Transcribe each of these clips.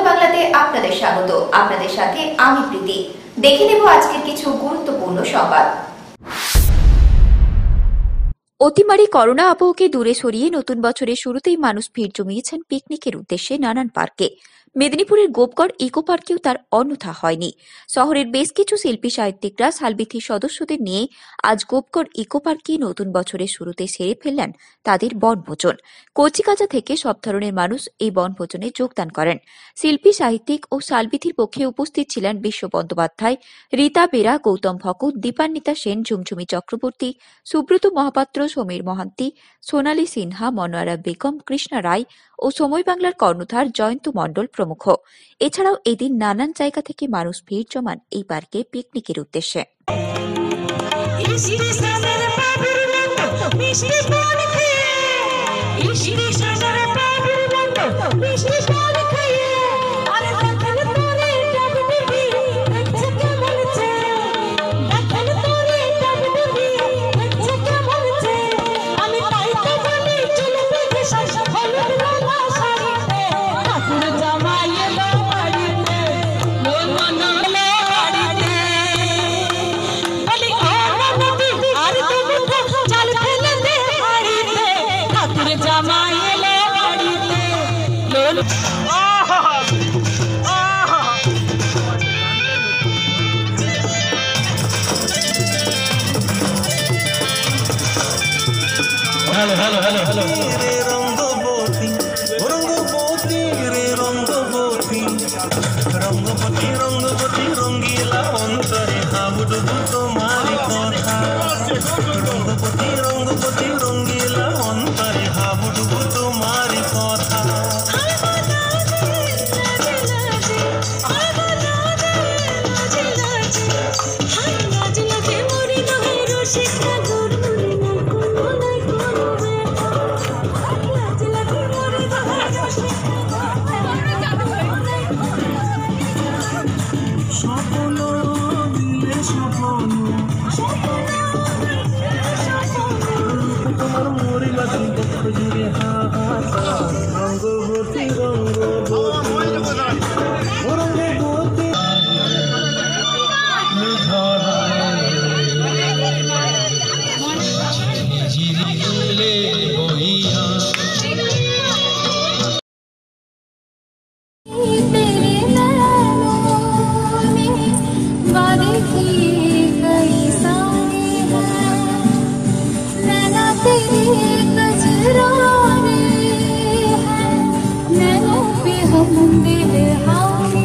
বাংলাতে আপনাদের স্বাগত। আপনাদের সাথে আমি প্রীতি। দেখে নেব আজকের কিছু গুরুত্বপূর্ণ সংবাদ। অতিমারি করোনা আবহকে দূরে সরিয়ে নতুন বছরের শুরুতেই মানুষ ভিড় জমিয়েছেন পিকনিকের উদ্দেশ্যে নানান পার্কে। মেদিনীপুরের গোপগড় ইকো পার্কেও তার অন্যথা হয়নি। শহরের বেশ কিছু শিল্পী সাহিত্যিকরা সালবিথির সদস্যদের নিয়ে আজ গোপগড় ইকো পার্কে নতুন বছরের শুরুতে সেরে ফেললেন তাদের বনভোজন। কচিকাঁচা থেকে সব ধরনের মানুষ এই বনভোজনে যোগদান করেন। শিল্পী সাহিত্যিক ও সালবিথির পক্ষে উপস্থিত ছিলেন বিশ্ব বন্দ্যোপাধ্যায়, রীতা বেরা, গৌতম ভকত, দীপান্বিতা সেন, ঝুমঝুমি চক্রবর্তী, সুব্রত মহাপাত্র, সমীর মহান্তি, সোনালী সিনহা, মনোয়ারা বেগম, কৃষ্ণা রায় ও সময় বাংলার কর্ণধার জয়ন্ত মণ্ডল প্রমুখ। এছাড়াও এদিন নানান জায়গা থেকে মানুষ ভিড় জমান এই পার্কে পিকনিকের উদ্দেশ্যে। রঙ্গবতী রঙ্গবতী রঙ্গিলা অন্তরে হাবুডুবু তোমারি কথা। রঙ্গবতী রঙ্গবতী রঙ্গিলা অন্তরে হাবুডুবু তোমারি কথা। हम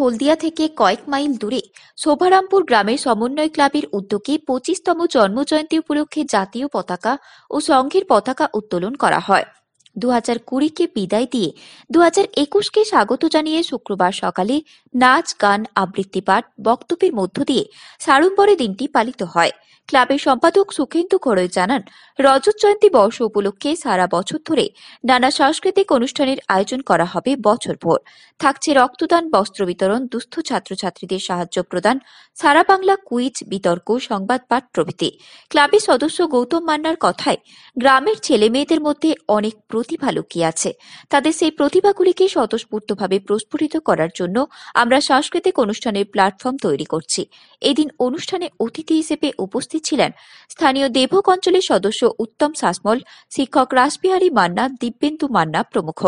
হলদিয়া থেকে কয়েক মাইল দূরে শোভারামপুর গ্রামের সমন্বয় ক্লাবের উদ্যোগে 25তম জন্মজয়ন্তী উপলক্ষে জাতীয় পতাকা ও সংঘের পতাকা উত্তোলন করা হয়। 2020-কে বিদায় দিয়ে 2021-কে স্বাগত জানিয়ে শুক্রবার সকালে নাচ, গান, আবৃত্তি পাঠ, বক্তব্যের মধ্য দিয়ে সাড়ম্বরে দিনটি পালিত হয়। ক্লাবের সম্পাদক সুখেন্দু খড়ই জানান, রজত জয়ন্তী বর্ষ উপলক্ষে সারা বছর ধরে নানা সাংস্কৃতিক অনুষ্ঠানের আয়োজন করা হবে বছরভর। থাকছে রক্তদান, বস্ত্র বিতরণ, দুস্থ ছাত্রছাত্রীদের সাহায্য প্রদান, সারা বাংলা কুইজ, বিতর্ক, সংবাদ পাঠ প্রভৃতি। ক্লাবের সদস্য গৌতম মান্নার কথায়, গ্রামের ছেলে মেয়েদের মধ্যে অনেক প্রতিভা লুকিয়ে আছে। তাদের সেই প্রতিভাগুলিকে স্বতঃস্ফূর্তভাবে প্রস্ফুটিত করার জন্য আমরা সাংস্কৃতিক অনুষ্ঠানের প্ল্যাটফর্ম তৈরি করছি। এদিন অনুষ্ঠানে অতিথি হিসেবে উপস্থিত ছিলেন স্থানীয় দেবক অঞ্চলের সদস্য উত্তম শাসমল, শিক্ষক রাসবিহারী মান্না, দিব্যেন্দু মান্না প্রমুখ।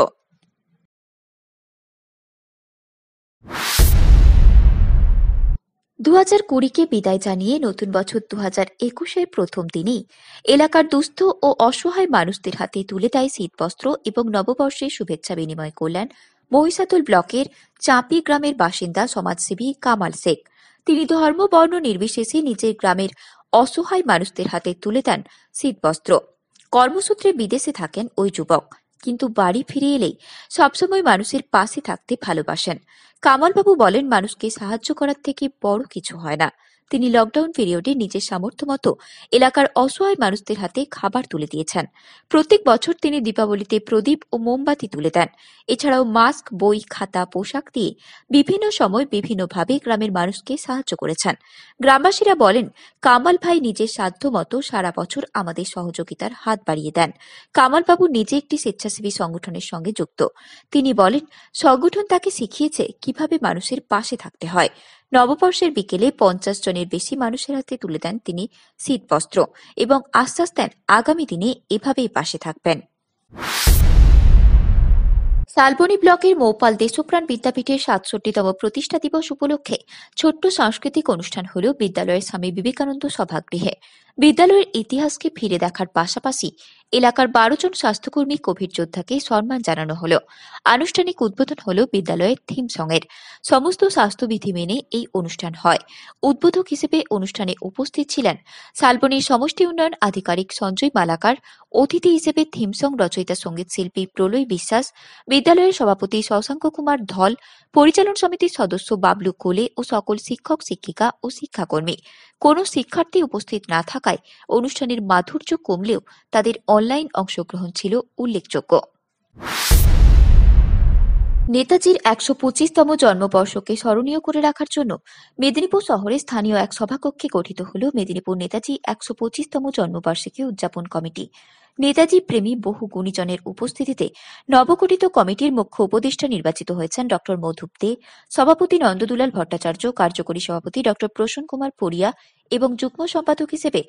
2020-কে বিদায় জানিয়ে নতুন বছর 2021-এর প্রথম দিনেই এলাকার দুস্থ ও অসহায় মানুষদের হাতে তুলে দেয় শীতবস্ত্র এবং নববর্ষের শুভেচ্ছা বিনিময় করলেন মহিষাদল ব্লকের চাঁপি গ্রামের বাসিন্দা সমাজসেবী কামাল শেখ। তিনি ধর্ম বর্ণ নির্বিশেষে নিজের গ্রামের অসহায় মানুষদের হাতে তুলে দেন শীতবস্ত্র। কর্মসূত্রে বিদেশে থাকেন ওই যুবক, কিন্তু বাড়ি ফিরে এলেই সবসময় মানুষের পাশে থাকতে ভালোবাসেন। কামালবাবু বলেন, মানুষকে সাহায্য করার থেকে বড় কিছু হয় না। তিনি লকডাউন পিরিয়ডে নিজের সামর্থ্য মতো এলাকার অসহায় মানুষদের হাতে খাবার তুলে দিয়েছেন। প্রত্যেক বছর তিনি দীপাবলিতে প্রদীপ ও মোমবাতি তুলে দেন। এছাড়াও মাস্ক, বই, খাতা, পোশাক দিয়ে বিভিন্ন সময় বিভিন্নভাবে গ্রামের মানুষকে সাহায্য করেছেন। গ্রামবাসীরা বলেন, কামাল ভাই নিজের সাধ্য মতো সারা বছর আমাদের সহযোগিতার হাত বাড়িয়ে দেন। কামালবাবু নিজে একটি স্বেচ্ছাসেবী সংগঠনের সঙ্গে যুক্ত। তিনি বলেন, সংগঠন তাকে শিখিয়েছে কিভাবে মানুষের পাশে থাকতে হয়। নববর্ষের বিকেলে 50 জনের বেশি মানুষের হাতে তুলে দেন তিনি শীতবস্ত্র এবং আশ্বাস দেন আগামী দিনে এভাবেই পাশে থাকবেন। শালবনী ব্লকের মৌপাল দেশপ্রাণ বিদ্যাপীঠের ৬৭তম প্রতিষ্ঠা দিবস উপলক্ষে ছোট্ট সাংস্কৃতিক অনুষ্ঠান হল বিদ্যালয়ের স্বামী বিবেকানন্দ সভাগৃহে। বিদ্যালয়ের ইতিহাসকে ফিরে দেখার পাশাপাশি এলাকার 12 জন স্বাস্থ্যকর্মী কোভিড যোদ্ধাকে সম্মান জানানো হল। আনুষ্ঠানিক উদ্বোধন হল বিদ্যালয়ের থিম সংয়ের। সমস্ত স্বাস্থ্যবিধি মেনে এই অনুষ্ঠান হয়। উদ্বোধক হিসেবে অনুষ্ঠানে উপস্থিত ছিলেন শালবনীর সমষ্টি উন্নয়ন আধিকারিক সঞ্জয় মালাকার, অতিথি হিসেবে থিম সং রচয়িতা সঙ্গীত শিল্পী প্রলয় বিশ্বাস, বিদ্যালয়ের সভাপতি শশাঙ্ক কুমার ধল, পরিচালন সমিতির সদস্য বাবলু কোলে ও সকল শিক্ষক শিক্ষিকা ও শিক্ষাকর্মী। কোনো শিক্ষার্থী উপস্থিত না থাকায় অনুষ্ঠানের মাধুর্য কমলেও তাদের অনলাইন অংশগ্রহণ ছিল উল্লেখযোগ্য। নেতাজির 125তম জন্মবর্ষকে স্মরণীয় করে রাখার জন্য মেদিনীপুর শহরে স্থানীয় এক সভাকক্ষে গঠিত হল মেদিনীপুর নেতাজি 125তম জন্মবার্ষিকী উদযাপন কমিটি। নেতাজি প্রেমী বহু গুণীজনের উপস্থিতিতে নবগঠিত কমিটির মুখ্য উপদেষ্টা নির্বাচিত হয়েছেন ড মধুপ দে, সভাপতি নন্দদুলাল ভট্টাচার্য, কার্যকরী সভাপতি ড প্রসন্ন কুমার পড়িয়া এবং যুগ্ম সম্পাদক হিসেবে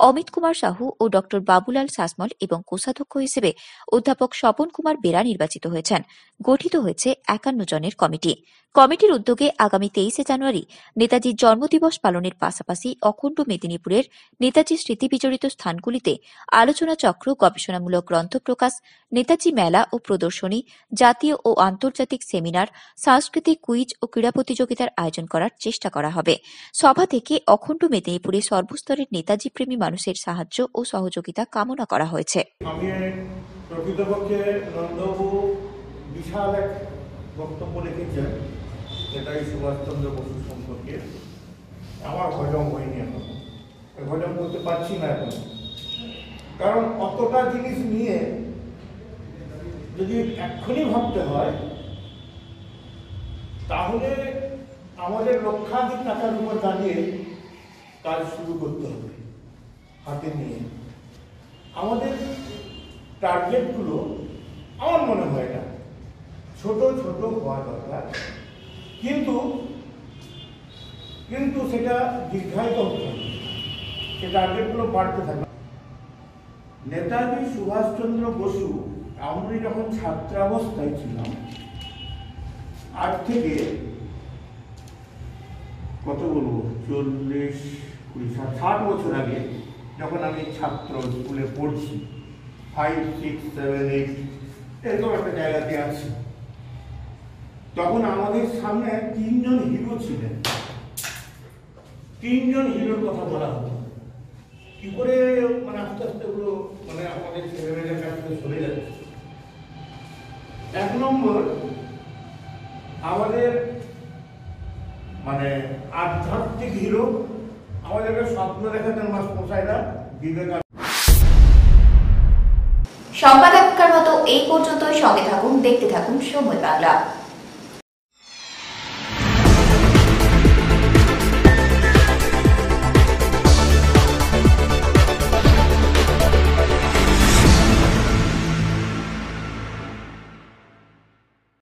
অমিত কুমার সাহু ও ড বাবুলাল শাসমল এবং কোষাধ্যক্ষ হিসেবে অধ্যাপক স্বপন কুমার বেরা নির্বাচিত হয়েছেন। গঠিত হয়েছে 51 জনের কমিটি। কমিটির উদ্যোগে আগামী 23শে জানুয়ারি নেতাজির জন্মদিবস পালনের পাশাপাশি অখণ্ড মেদিনীপুরের নেতাজির স্মৃতি বিজড়িত স্থানগুলিতে আলোচনা চক্র, গবেষণামূলক গ্রন্থ প্রকাশ, নেতাজি মেলা ও প্রদর্শনী, জাতীয় ও আন্তর্জাতিক সেমিনার, সাংস্কৃতিক কুইজ ও ক্রীড়া প্রতিযোগিতার আয়োজন করার চেষ্টা করা হবে। সভা থেকে অখণ্ড মেদিনীপুরে সর্বস্তরের নেতাজি প্রেমী মানুষের সাহায্য ও সহযোগিতা কামনা করা হয়েছে। আমি প্রকৃতপক্ষে নন্দবাবু বিশাল এক বক্তব্য রেখেছেন নেতাজি সুভাষচন্দ্র বসু সম্পর্কে। আমার হজম হয়নি, এখন হজম করতে পারছি না এখন, কারণ অতটা জিনিস নিয়ে যদি এক্ষুনি ভাবতে হয় তাহলে আমাদের লক্ষাধিক টাকার উপর দাঁড়িয়ে কাজ শুরু করতে হবে হাতে নিয়ে। আমাদের টার্গেটগুলো আমার মনে হয় না ছোট ছোট হওয়া দরকার, কিন্তু সেটা দীর্ঘায়িত হতে হবে, সে টার্গেটগুলো বাড়তে থাকে। নেতাজি সুভাষচন্দ্র বসু আমরা যখন ছাত্রাবস্থায় ছিলাম, আজ থেকে কত বলবো 40-60 বছর আগে যখন আমি ছাত্র স্কুলে পড়ছি, 5, 6, 7, 8 এরকম একটা জায়গাতে আছি, তখন আমাদের সামনে 3 জন হিরো ছিলেন। 3 জন হিরোর কথা বলা হতো। কি করে মানে আস্তে আস্তে ওগুলো মানে আমাদের ছেলেমেয়েদের কাছ থেকে সরে যাচ্ছে। 1 নম্বর আমাদের মানে আধ্যাত্মিক হিরো, আমাদেরকে স্বপ্ন দেখাতেন মাস্টারমশাইরা, বিবেকানন্দ। সংবাদ এখনকার মতো এই পর্যন্তই। সঙ্গে থাকুন, দেখতে থাকুন সময় বাংলা।